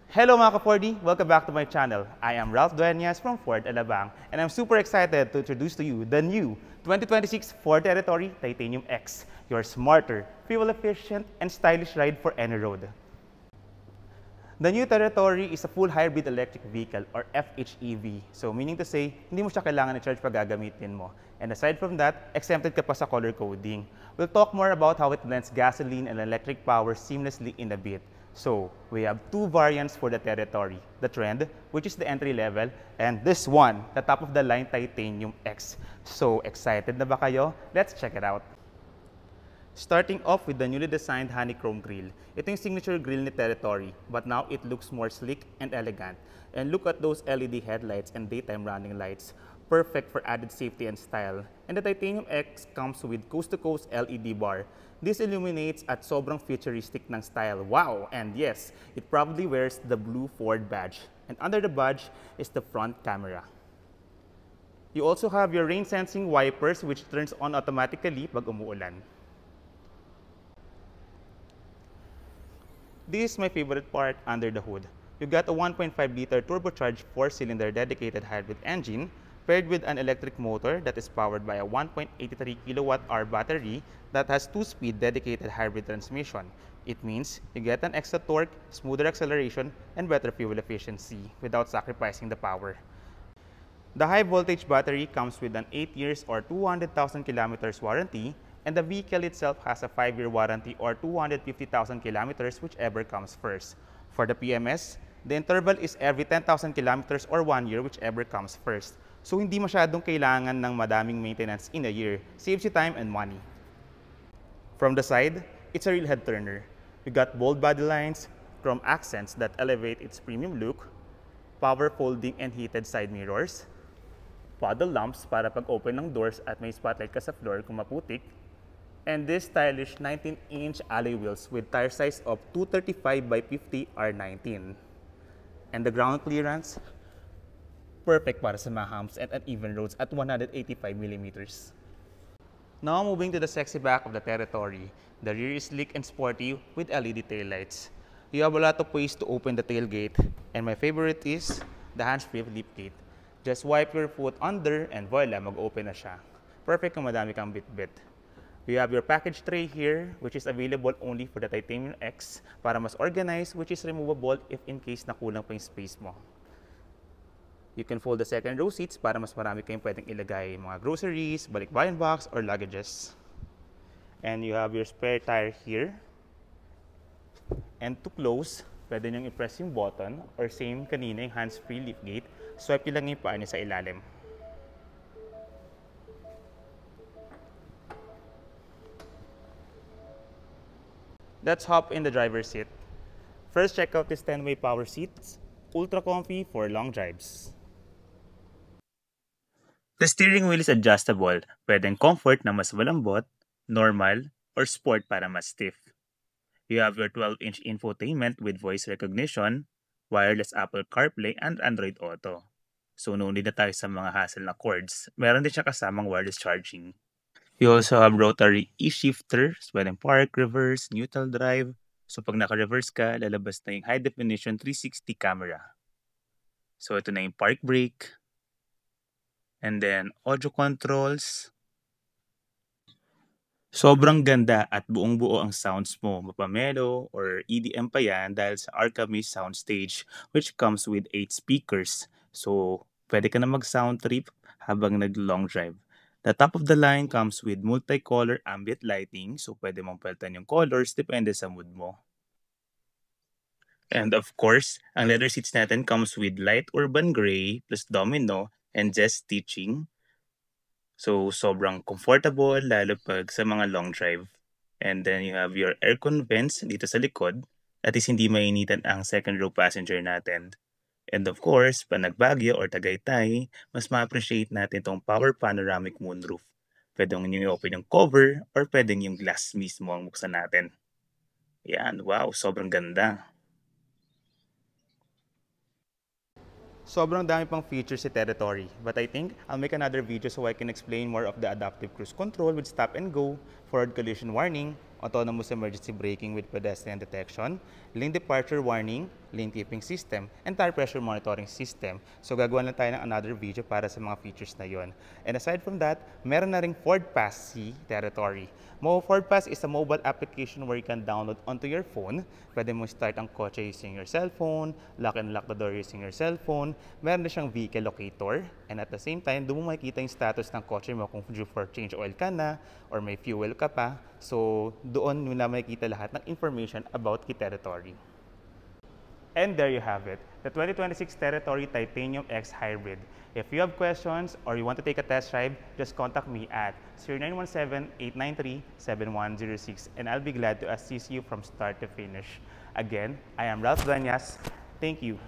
Hello mga ka-4D! Welcome back to my channel. I am Ralph Dueñas from Ford Alabang and I'm super excited to introduce to you the new 2026 Ford Territory Titanium X, your smarter, fuel-efficient, and stylish ride for any road. The new Territory is a full hybrid electric vehicle or FHEV. So meaning to say, hindi mo siya kailangan i-charge pag gagamitin mo. And aside from that, exempted ka pa sa color coding. We'll talk more about how it blends gasoline and electric power seamlessly in a bit. So, we have two variants for the Territory. The Trend, which is the entry level, and this one, the top-of-the-line Titanium X. So, excited na ba kayo? Let's check it out. Starting off with the newly designed honeycomb grille. Ito yung signature grille ni Territory, but now it looks more sleek and elegant. And look at those LED headlights and daytime running lights. Perfect for added safety and style. And the Titanium X comes with coast-to-coast LED bar. This illuminates at sobrang futuristic ng style. Wow! And yes, it probably wears the blue Ford badge. And under the badge is the front camera. You also have your rain-sensing wipers which turns on automatically pag umuulan. This is my favorite part under the hood. You got a 1.5-liter turbocharged 4-cylinder dedicated hybrid engine paired with an electric motor that is powered by a 1.83 kilowatt-hour battery that has 2-speed dedicated hybrid transmission. It means you get an extra torque, smoother acceleration, and better fuel efficiency without sacrificing the power. The high-voltage battery comes with an 8 years or 200,000 kilometers warranty, and the vehicle itself has a 5-year warranty or 250,000 kilometers, whichever comes first. For the PMS, the interval is every 10,000 kilometers or 1 year, whichever comes first. So hindi masyadong kailangan ng madaming maintenance in a year. Saves you time and money. From the side, it's a real head turner. You got bold body lines, chrome accents that elevate its premium look, power folding and heated side mirrors, paddle lamps para pag open ng doors at may spotlight ka sa floor kung maputik, and this stylish 19-inch alloy wheels with tire size of 235 by 50 R19. And the ground clearance, perfect para sa mga humps and uneven roads at 185 millimeters. Now moving to the sexy back of the Territory. The rear is sleek and sporty with LED taillights. You have a lot of ways to open the tailgate, and my favorite is the hands-free liftgate. Just wipe your foot under and voila, mag-open na siya. Perfect kung madami kang bit-bit. You have your package tray here, which is available only for the Titanium X para mas organized, which is removable if in case nakulang pa yung space mo. You can fold the second row seats para mas marami kayong pwedeng ilagay mga groceries, balikbayan box, or luggages. And you have your spare tire here. And to close, pwede niyong i-press yung button or same kanina yung hands-free liftgate. Swipe nyo lang yung paa niyo sa ilalim. Let's hop in the driver's seat. First, check out this 10-way power seats. Ultra comfy for long drives. The steering wheel is adjustable. Pwedeng comfort na mas malambot, normal, or sport para mas stiff. You have your 12-inch infotainment with voice recognition, wireless Apple CarPlay, and Android Auto. So no need na tayo sa mga hassle na cords. Meron din siya kasamang wireless charging. You also have rotary e-shifter, pwedeng park, reverse, neutral drive. So pag naka-reverse ka, lalabas na yung high-definition 360 camera. So ito na yung park brake. And then audio controls. Sobrang ganda at buong-buo ang sounds mo. Mapamelo or EDM pa yan dahil sa Arcami soundstage, which comes with 8 speakers. So pwede ka na mag-sound trip habang nag-long drive. The top of the line comes with multicolor ambient lighting, so pwede mong palitan yung colors depende sa mood mo. And of course, ang leather seats natin comes with light urban gray plus domino and just stitching. So sobrang comfortable lalo pag sa mga long drive. And then you have your aircon vents dito sa likod, at is hindi mainitan ang second row passenger natin. And of course, pag nagbagyo or Tagaytay, mas ma-appreciate natin itong power panoramic moonroof. Pwedeng nyo i-open yung cover or pwedeng yung glass mismo ang buksan natin. Yan, wow, sobrang ganda. Sobrang dami pang features si Territory, but I think I'll make another video so I can explain more of the adaptive cruise control with stop and go, forward collision warning, autonomous emergency braking with pedestrian detection, lane departure warning, lane keeping system, and tire pressure monitoring system. So gagawa lang tayo ng another video para sa mga features na yon. And aside from that, meron na ring Ford Pass C territory. Ford Pass is a mobile application where you can download onto your phone. Pwede mo start ang kotse using your cellphone, lock and lock the door using your cellphone. Meron na siyang vehicle locator. And at the same time, doon mo makikita yung status ng kotse mo kung due for change oil ka na or may fuel ka pa. So doon mo na makikita lahat ng information about the territory. And there you have it, the 2026 Territory Titanium X Hybrid. If you have questions or you want to take a test drive, just contact me at 0917-893-7106 and I'll be glad to assist you from start to finish. Again, I am Ralph Dueñas. Thank you.